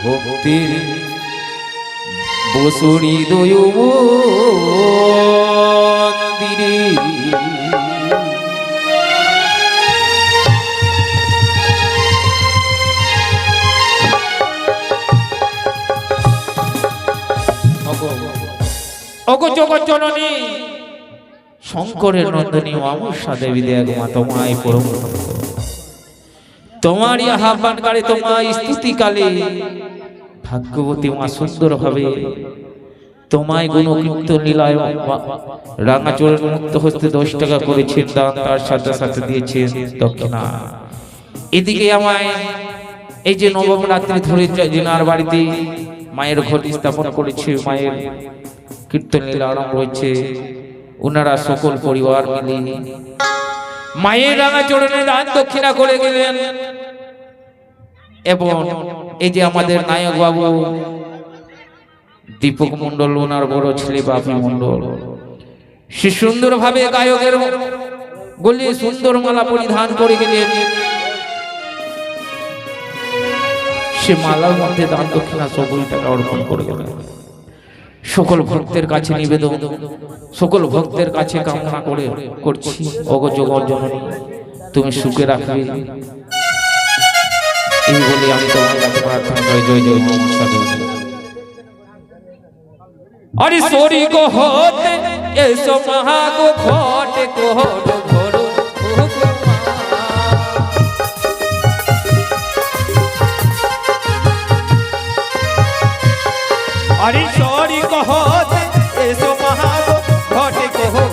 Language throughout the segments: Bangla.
ভক্তির বসুরি দয় মন্দিরে অগো জগৎ জননী শঙ্করের নন্দনী অমূষা দেবী দেবমা তোমায় পরম তোমারই আহ্বানকারী তোমার স্তুতিকালে ভাগ্যবতী মা সুন্দর হবে তোমায় গুণকীর্তন লীলায় রাঙাচরণ মুক্ত হস্তে 10 টাকা করেছেন দান, তার সাথে সাথে দিয়েছেন দক্ষিণা। এদিকে আমায় এই যে নবম রাত্রি ধরে জেনার বাড়িতে মায়ের ঘর স্থাপন করেছে, মায়ের কীর্তন লীলা আরম্ভ হয়েছে। ওনারা সকল পরিবার মিলে মায়ের রাঙাচরণে দান দক্ষিণা করে গেলেন। এবং এই যে আমাদের নায়ক বাবু দীপক মন্ডল, ওনার বড় ছেলে বাপি মন্ডল, সে সুন্দরভাবে গায়কের গলিয়ে সুন্দর মালা পরিধান করে গেলেন। সে মালার মধ্যে দান দক্ষিণা সকল টাকা অর্পণ করে গেলেন। সকল ভক্তের কাছে নিবেদন, সকল ভক্তের কাছে কামনা করে করছি ওগো জগৎ জননী তুমি সুখে রাখবে, এই বলে আমি তোমার কাছে প্রার্থনা করি। জয় জয় মা দেবী। আরে সরি গো হতে এসো মহা গো ঘটে কোহর ঘর আরে সরি গো হতে এসো মহা গো ঘটে কোহর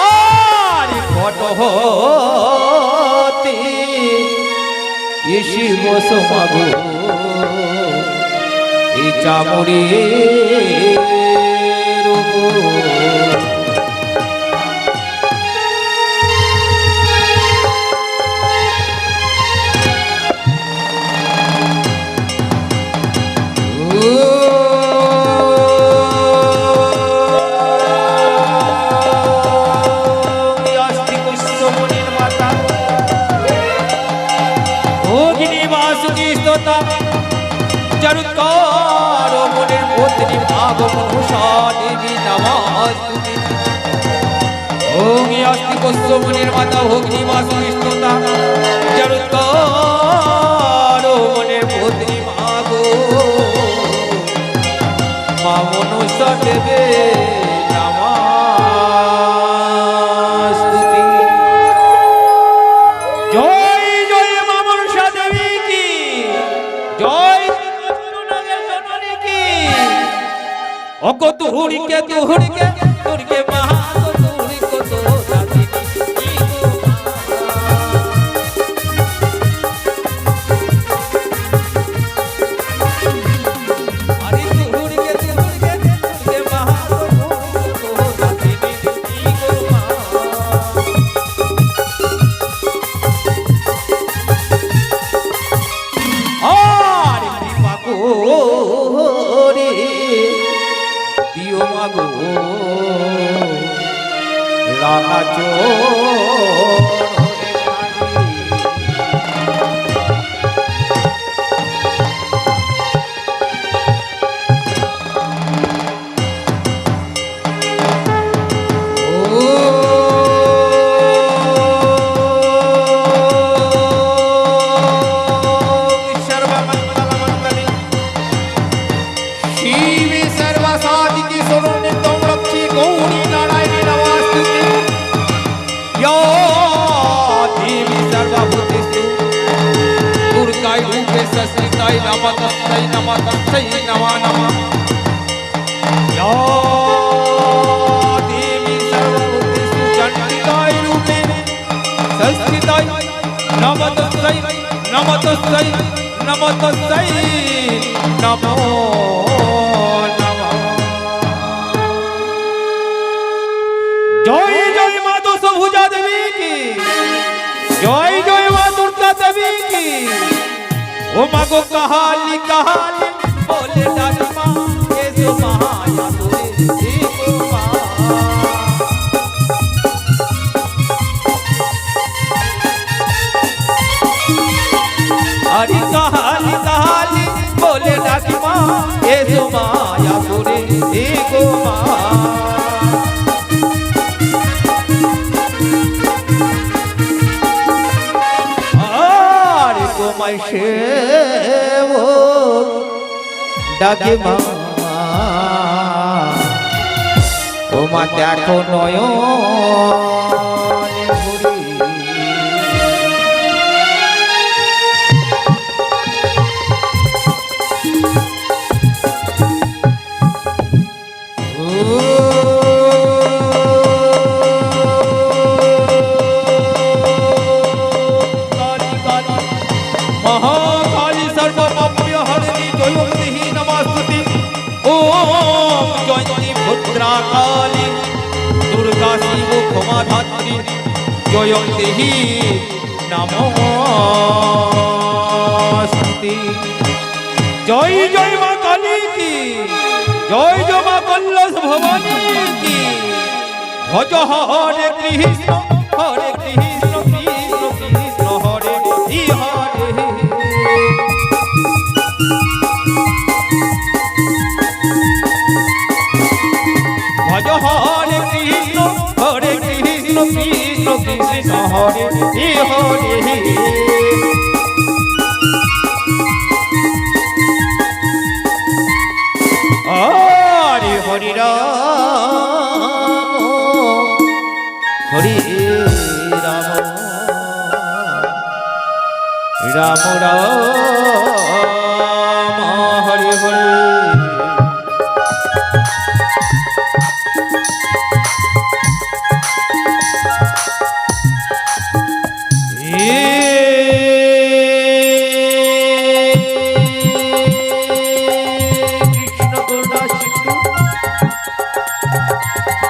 আরে ঘট হতে এসে বসো মাগো এই চামড়ে জরুৎকার মনের পত্নী ভাগমনুষা দেবী নমস্তুতে। ওং অস্তি কস্যমনির মাতা অগ্নিবাসুস্ততা জরুৎকার মনের পত্নী ভাগো মা মনুষা দেবী নমস্তুতে। জয় জয় মা মনুষা দেবী কি জয়। ওগো তুহুড়িকে তুহুড়িকে তুড়িকে মহা গো তুড়িকে তো রাধি আরে তুহুড়িকে তুহুড়িকে তুড়িকে মহা গো তুড়িকে তো রাধি কি গো মা। আরে কৃপা করে দিও মাগো রাঙাচরণ नमस्तै नमस्तै नमो नमः। या देवी सर्वभूतेषु चण्डिकाय रूपेण संस्थिताय नमस्तै नमस्तै नमस्तै नमो नमः। जय जय मां दशभुजा देवी की जय जय मां दुर्गा देवी की। ओ मागो कहाली कहाली बोले दादी माँ ये जो माया तोरे देखो माँ। আমায় সে ডাকে মা, ও মা দেখো নয়নে ভরে। महाकाली सर्वपाप्य हरिणी जयंती नमस्तुते। ओम जयंती भद्रा काली दुर्गा शिव क्षमा धात्री जयंती नमस्ते। जय जय मां काली की, जय जय मां कल्लस भवानी की। भज हरे कृष्ण हरे कृष्ण कृष्ण कृष्ण हरे हरे। भज हरे कृष्ण कृष्ण कृष्ण हरे हरे। हरे हरि राम हरे राम राम राम हरे हरे।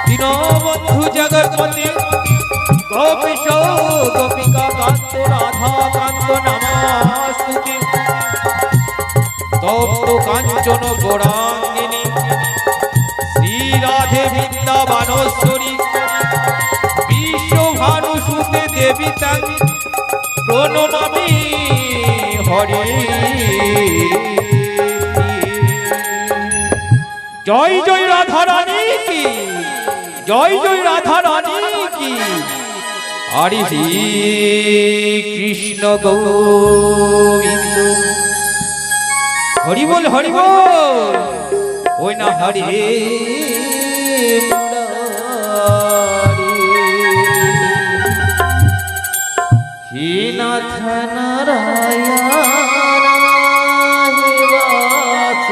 दीनबंधु जगत्पति गोपीश गोपिका कांत राधा कांत नमस्तुते। तप्त कांचन गौरांगिनी श्री राधे वृंदावनेश्वरी विश्वभानुसुते देवी तं प्रणमामि हरि। जय जय राधा रानी की, जय जय राधा रानी की। हरि कृष्ण गोविंद हरि बोल हरि बोल। ओई ना हरि हे नाथ नारायण हे वासुदेवा।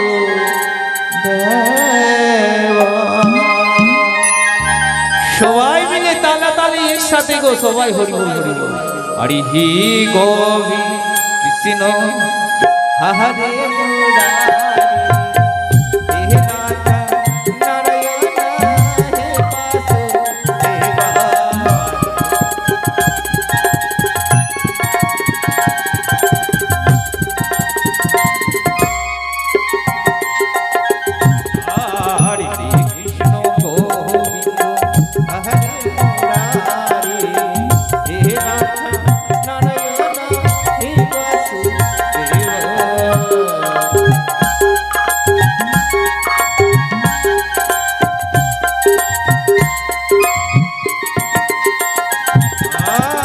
সবাই মিলে তালা তালি একসাথে গো, সবাই হরি বল হরি বল। হরি হি গোবিন্দ কৃষ্ণ হরে মুরারি। হে নাথ নারায়ণ হে বাসুদেবা। हरे कृष्ण गोविंद हरे मुरारी। हे नाथ नारायण हे वासुदेवा।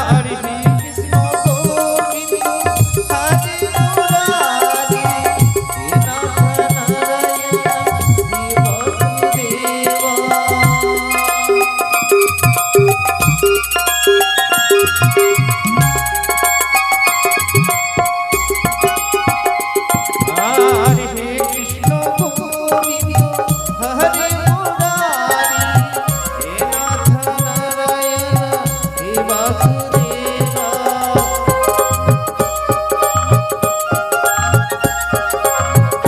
हरे कृष्ण गोविंद हरे मुरारी। हे नाथ नारायण हे वासुदेवा। हरे कृष्ण गोविंद हरे मुरारी। हे नाथ नारायण हे वासुदेवा।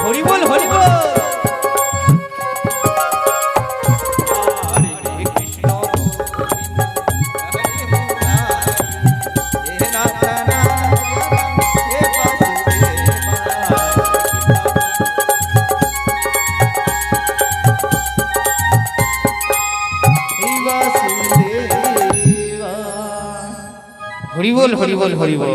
हरि बोल हरि बोल। हरे कृष्ण गोविंद हरे मुरारी। हे नाथ नारायण हे वासुदेवा। হরি বল হরি বল হরি বল।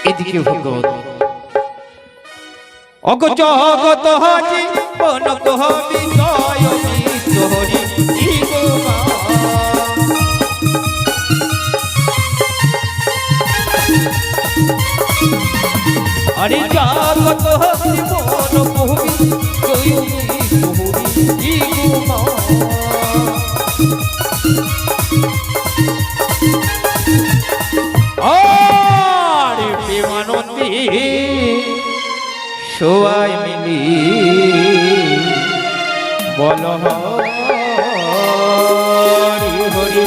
এদিকে ভগত অগজগত হাজি বনক বিজয় নিশ্বরি ই গোমা। আরে জাগত জীবন কবি জয় কবি ইগুমা আরে প্রেমানন্দে সবাই মিলি বল হরি হরি